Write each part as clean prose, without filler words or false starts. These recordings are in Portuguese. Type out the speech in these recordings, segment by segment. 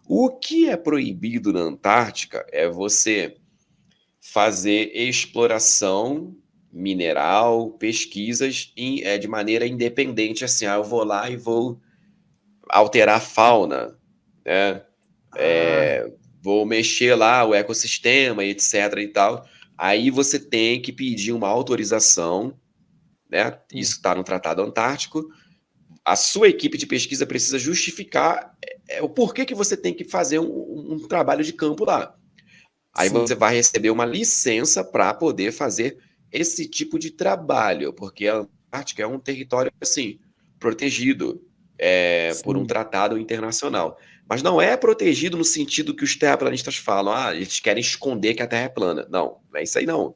O que é proibido na Antártica é você fazer exploração mineral, pesquisas de maneira independente, assim, eu vou lá e vou alterar a fauna, né? Ah, Vou mexer lá o ecossistema e etc e tal. Aí você tem que pedir uma autorização, né? Isso hum, está no Tratado Antártico. A sua equipe de pesquisa precisa justificar o porquê que você tem que fazer um trabalho de campo lá. Aí você sim, vai receber uma licença para poder fazer esse tipo de trabalho, porque a Antártica é um território assim protegido por um sim. tratado internacional. Mas não é protegido no sentido que os terraplanistas falam, eles querem esconder que a Terra é plana. Não, não é isso aí não.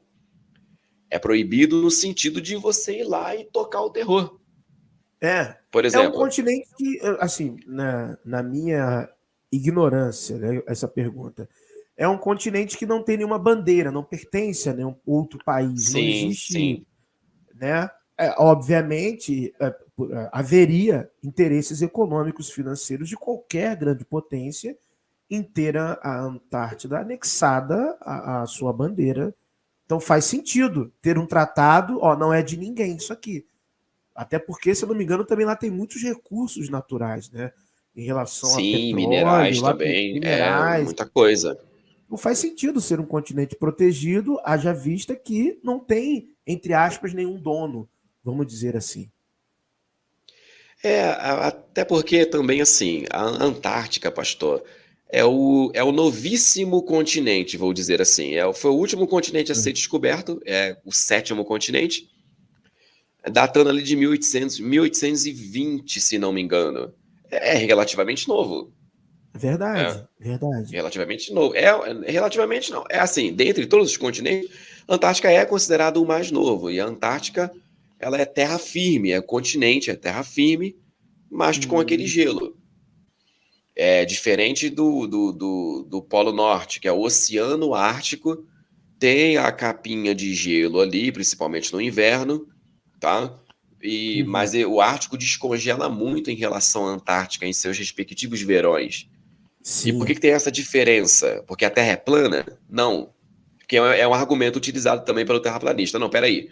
É proibido no sentido de você ir lá e tocar o terror. É, Por é um exemplo, continente que, assim, na minha ignorância, né, essa pergunta, é um continente que não tem nenhuma bandeira, não pertence a nenhum outro país, não sim, existe, sim, né? Obviamente, haveria interesses econômicos, financeiros de qualquer grande potência em ter a Antártida anexada à sua bandeira. Então faz sentido ter um tratado, ó, não é de ninguém isso aqui. Até porque, se eu não me engano, também lá tem muitos recursos naturais, né? Em relação a sim, petróleo, minerais lá tem também, minerais. muita coisa. Não faz sentido ser um continente protegido, haja vista que não tem, entre aspas, nenhum dono, vamos dizer assim. Até porque também, assim, a Antártica, pastor, é o novíssimo continente, vou dizer assim. Foi o último continente a ser descoberto, é o sétimo continente, datando ali de 1800, 1820, se não me engano. É relativamente novo. É Verdade, verdade. relativamente novo. Relativamente não. É assim, dentre todos os continentes, a Antártica é considerado o mais novo. E a Antártica, ela é terra firme, é continente, é terra firme, mas com aquele Hum, gelo. É diferente do Polo Norte, que é o Oceano Ártico, tem a capinha de gelo ali, principalmente no inverno, tá? uhum. Mas o Ártico descongela muito em relação à Antártica em seus respectivos verões. E por que Sim. que tem essa diferença? Porque a Terra é plana? Não. Porque é um argumento utilizado também pelo terraplanista. Não, peraí.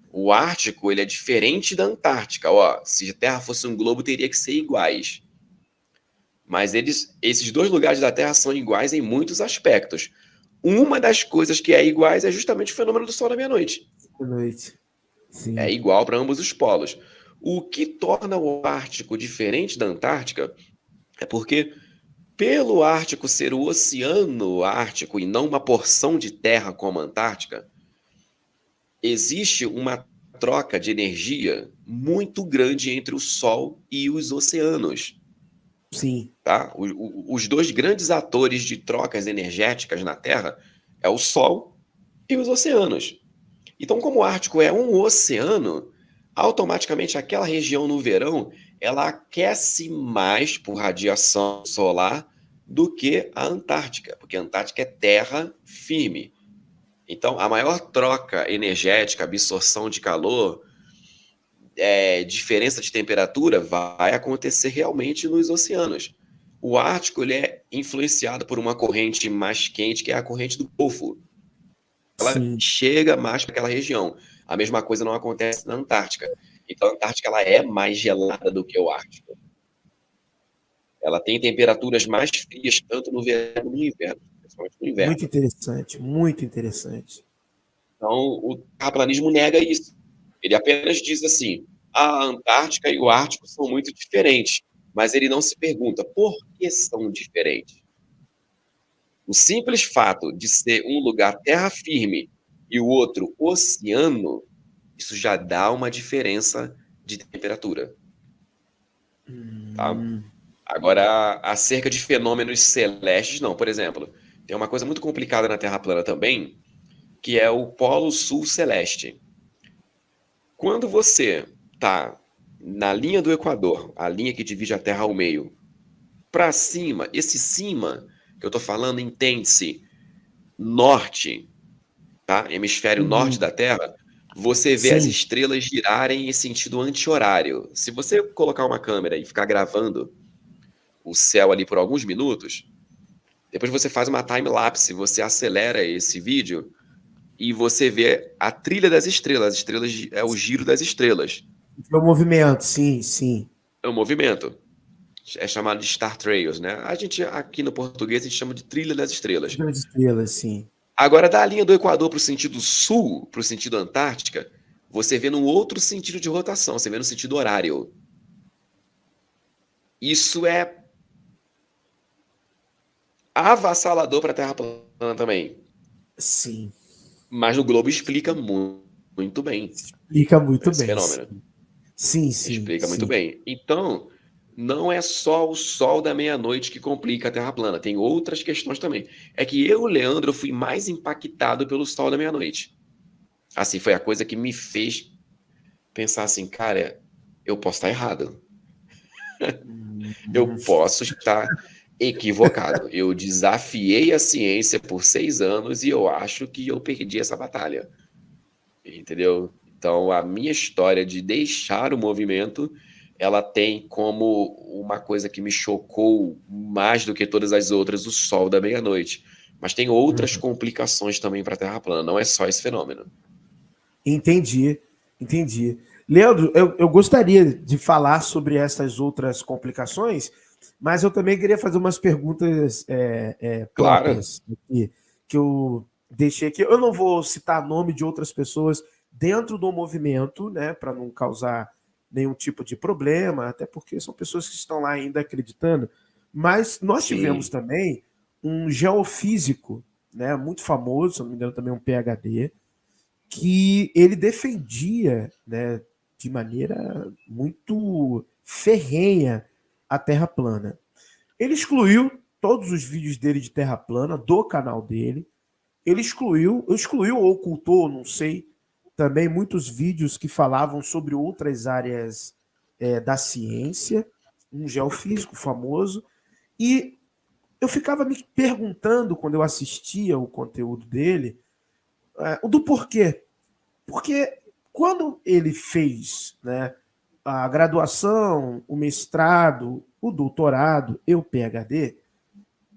O Ártico, ele é diferente da Antártica. Ó, se a Terra fosse um globo, teria que ser iguais. Mas esses dois lugares da Terra são iguais em muitos aspectos. Uma das coisas que é iguais é justamente o fenômeno do Sol na meia-noite. Boa noite. É Sim. igual para ambos os polos. O que torna o Ártico diferente da Antártica é porque, pelo Ártico ser o Oceano Ártico e não uma porção de terra como a Antártica, existe uma troca de energia muito grande entre o Sol e os oceanos. Sim. Tá? Os dois grandes atores de trocas energéticas na Terra é o Sol e os oceanos. Então, como o Ártico é um oceano, automaticamente aquela região no verão ela aquece mais por radiação solar do que a Antártica, porque a Antártica é terra firme. Então, a maior troca energética, absorção de calor, diferença de temperatura vai acontecer realmente nos oceanos. O Ártico ele é influenciado por uma corrente mais quente, que é a corrente do Golfo. Ela Sim. chega mais para aquela região. A mesma coisa não acontece na Antártica. Então, a Antártica ela é mais gelada do que o Ártico. Ela tem temperaturas mais frias, tanto no verão como no inverno, principalmente no Muito inverno. interessante, muito interessante. Então, o terraplanismo nega isso. Ele apenas diz assim: a Antártica e o Ártico são muito diferentes, mas ele não se pergunta por que são diferentes. O simples fato de ser um lugar terra firme e o outro oceano, isso já dá uma diferença de temperatura, tá? Hum, Agora, acerca de fenômenos celestes, não. Por exemplo, tem uma coisa muito complicada na Terra plana também, que é o Polo Sul Celeste. Quando você tá na linha do Equador, a linha que divide a Terra ao meio, para cima, esse cima que eu tô falando entende-se norte, tá? Hemisfério norte uhum. da Terra, você vê as Sim. estrelas girarem em sentido anti-horário. Se você colocar uma câmera e ficar gravando o céu ali por alguns minutos, Depois você faz uma time-lapse, você acelera esse vídeo e você vê a trilha das estrelas. As estrelas é o giro das estrelas. O movimento, sim, sim. É o movimento. É chamado de Star Trails, né? A gente, aqui no português, a gente chama de trilha das estrelas. Das estrelas, sim. Agora, da linha do Equador para o sentido sul, para o sentido Antártica, você vê num outro sentido de rotação, você vê no sentido horário. Isso é avassalador para a Terra plana também. Sim. Mas no Globo explica muito bem Explica muito esse bem. fenômeno. Sim, sim, Explica muito sim. bem. Então, não é só o sol da meia-noite que complica a Terra plana, tem outras questões também. É que eu, Leandro, fui mais impactado pelo sol da meia-noite. Assim, foi a coisa que me fez pensar assim, cara, eu posso estar errado. Eu posso estar equivocado. Eu desafiei a ciência por 6 anos e eu acho que eu perdi essa batalha. Entendeu? Então, a minha história de deixar o movimento, ela tem como uma coisa que me chocou mais do que todas as outras, o sol da meia-noite. Mas tem outras complicações também para a Terra plana, não é só esse fenômeno. Entendi, entendi. Leandro, eu gostaria de falar sobre essas outras complicações, mas eu também queria fazer umas perguntas Claro, próprias aqui, que eu deixei aqui. Eu não vou citar nome de outras pessoas dentro do movimento, né, para não causar nenhum tipo de problema, até porque são pessoas que estão lá ainda acreditando. Mas nós tivemos sim, também um geofísico, né, muito famoso, se não me engano, também um PhD, que ele defendia, né, de maneira muito ferrenha a Terra plana. Ele excluiu todos os vídeos dele de Terra plana do canal dele. Ele excluiu ou ocultou, não sei, também muitos vídeos que falavam sobre outras áreas da ciência, um geofísico famoso. E eu ficava me perguntando, quando eu assistia o conteúdo dele, do porquê. Porque quando ele fez, né, a graduação, o mestrado, o doutorado e o PhD,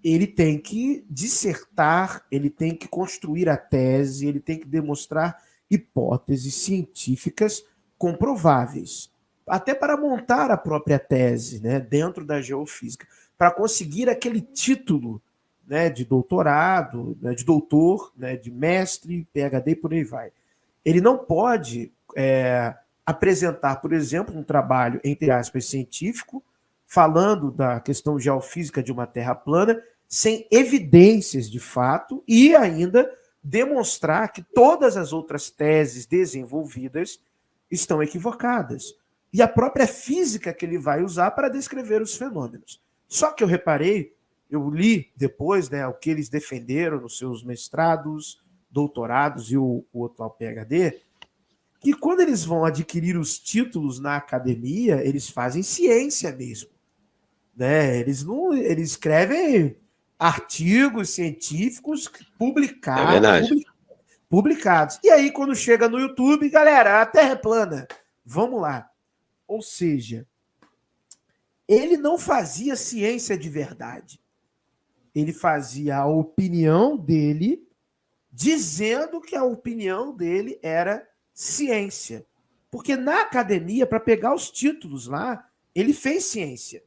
ele tem que dissertar, ele tem que construir a tese, ele tem que demonstrar hipóteses científicas comprováveis, até para montar a própria tese, né, dentro da geofísica, para conseguir aquele título, né, de doutorado, né, de doutor, né, de mestre, PhD, por aí vai. Ele não pode apresentar, por exemplo, um trabalho, entre aspas, científico, falando da questão geofísica de uma Terra plana, sem evidências de fato e ainda demonstrar que todas as outras teses desenvolvidas estão equivocadas. E a própria física que ele vai usar para descrever os fenômenos. Só que eu reparei, eu li depois, né, o que eles defenderam nos seus mestrados, doutorados e o atual PhD, que quando eles vão adquirir os títulos na academia, eles fazem ciência mesmo, né? Eles escrevem artigos científicos é verdade. publicados. E aí, quando chega no YouTube, galera, a Terra é plana. Vamos lá. Ou seja, ele não fazia ciência de verdade. Ele fazia a opinião dele, dizendo que a opinião dele era ciência. Porque na academia, para pegar os títulos lá, ele fez ciência.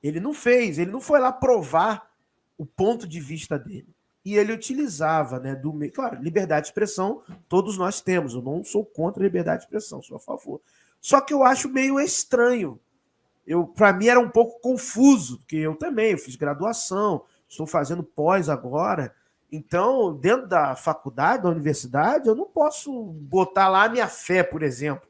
Ele não fez, ele não foi lá provar o ponto de vista dele. E ele utilizava, né, claro, liberdade de expressão, todos nós temos. Eu não sou contra a liberdade de expressão, sou a favor. Só que eu acho meio estranho. Para mim era um pouco confuso, porque eu também eu fiz graduação, estou fazendo pós agora. Então, dentro da faculdade, da universidade, eu não posso botar lá a minha fé, por exemplo.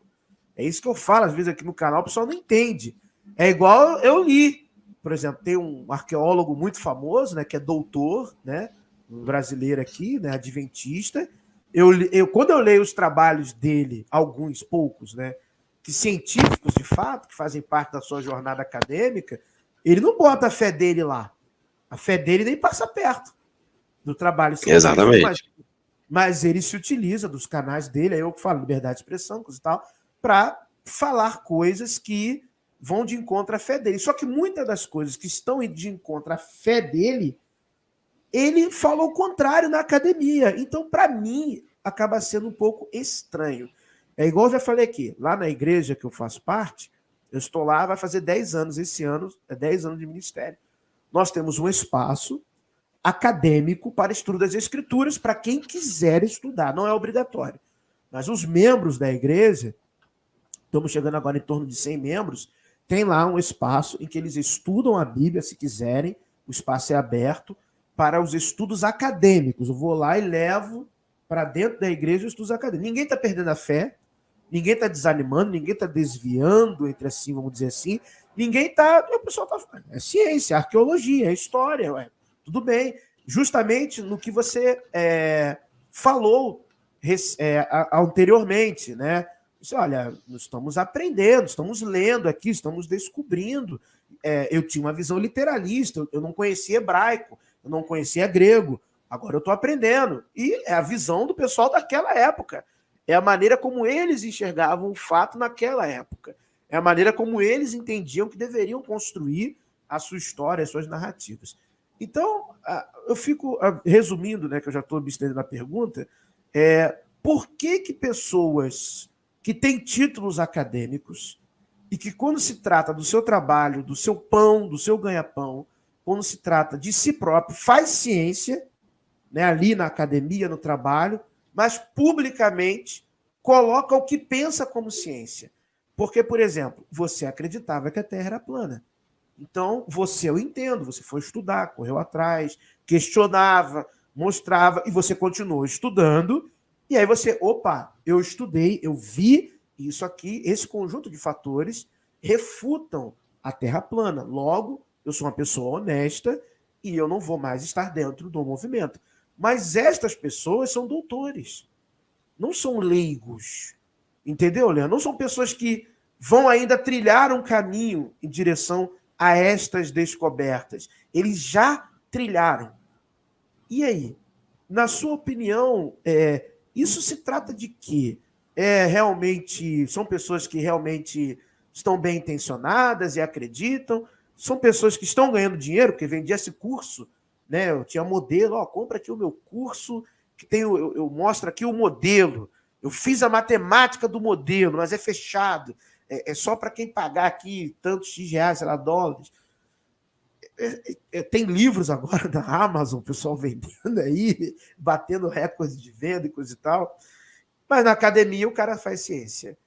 É isso que eu falo, às vezes, aqui no canal, o pessoal não entende. É igual eu li, por exemplo, tem um arqueólogo muito famoso, né, que é doutor, né, um brasileiro aqui, né, adventista. Quando eu leio os trabalhos dele, alguns, poucos, né, que científicos, de fato, que fazem parte da sua jornada acadêmica, ele não bota a fé dele lá. A fé dele nem passa perto do trabalho científico, Exatamente. mas ele se utiliza dos canais dele, aí eu falo liberdade de expressão, coisa e tal, para falar coisas que vão de encontro à fé dele. Só que muitas das coisas que estão de encontro à fé dele ele fala o contrário na academia. Então, para mim, acaba sendo um pouco estranho. É igual eu já falei aqui, lá na igreja que eu faço parte, eu estou lá, vai fazer 10 anos esse ano, 10 anos de ministério. Nós temos um espaço acadêmico para estudo das escrituras para quem quiser estudar, não é obrigatório. Mas os membros da igreja, estamos chegando agora em torno de 100 membros, tem lá um espaço em que eles estudam a Bíblia, se quiserem, o espaço é aberto para os estudos acadêmicos. Eu vou lá e levo para dentro da igreja os estudos acadêmicos. Ninguém está perdendo a fé, ninguém está desanimando, ninguém está desviando, entre assim, vamos dizer assim, ninguém está. O pessoal está falando. É ciência, arqueologia, é história, ué, tudo bem. Justamente no que você falou anteriormente, né? Olha, nós estamos aprendendo, estamos lendo aqui, estamos descobrindo. Eu tinha uma visão literalista, eu não conhecia hebraico, eu não conhecia grego, agora eu estou aprendendo. E é a visão do pessoal daquela época. É a maneira como eles enxergavam o fato naquela época. É a maneira como eles entendiam que deveriam construir a sua história, as suas narrativas. Então, eu fico resumindo, né, que eu já estou me estendendo na pergunta, por que pessoas que têm títulos acadêmicos e que, quando se trata do seu trabalho, do seu pão, do seu ganha-pão, quando se trata de si próprio, faz ciência, né, ali na academia, no trabalho, mas publicamente coloca o que pensa como ciência. Porque, por exemplo, você acreditava que a Terra era plana. Então, você, eu entendo, você foi estudar, correu atrás, questionava, mostrava, e você continuou estudando, e aí você, opa, eu estudei, eu vi isso aqui, esse conjunto de fatores refutam a Terra plana. Logo, eu sou uma pessoa honesta e eu não vou mais estar dentro do movimento. Mas estas pessoas são doutores, não são leigos. Entendeu, Leandro? Não são pessoas que vão ainda trilhar um caminho em direção a estas descobertas. Eles já trilharam. E aí? Na sua opinião, isso se trata de quê? Realmente são pessoas que realmente estão bem intencionadas e acreditam? São pessoas que estão ganhando dinheiro, porque vendia esse curso, né? Eu tinha modelo, compra aqui o meu curso, que tem, eu mostro aqui o modelo. Eu fiz a matemática do modelo, mas é fechado. É só para quem pagar aqui tantos X reais, sei lá, dólares. Tem livros agora da Amazon, o pessoal vendendo aí, batendo recordes de venda e coisa e tal. Mas na academia o cara faz ciência.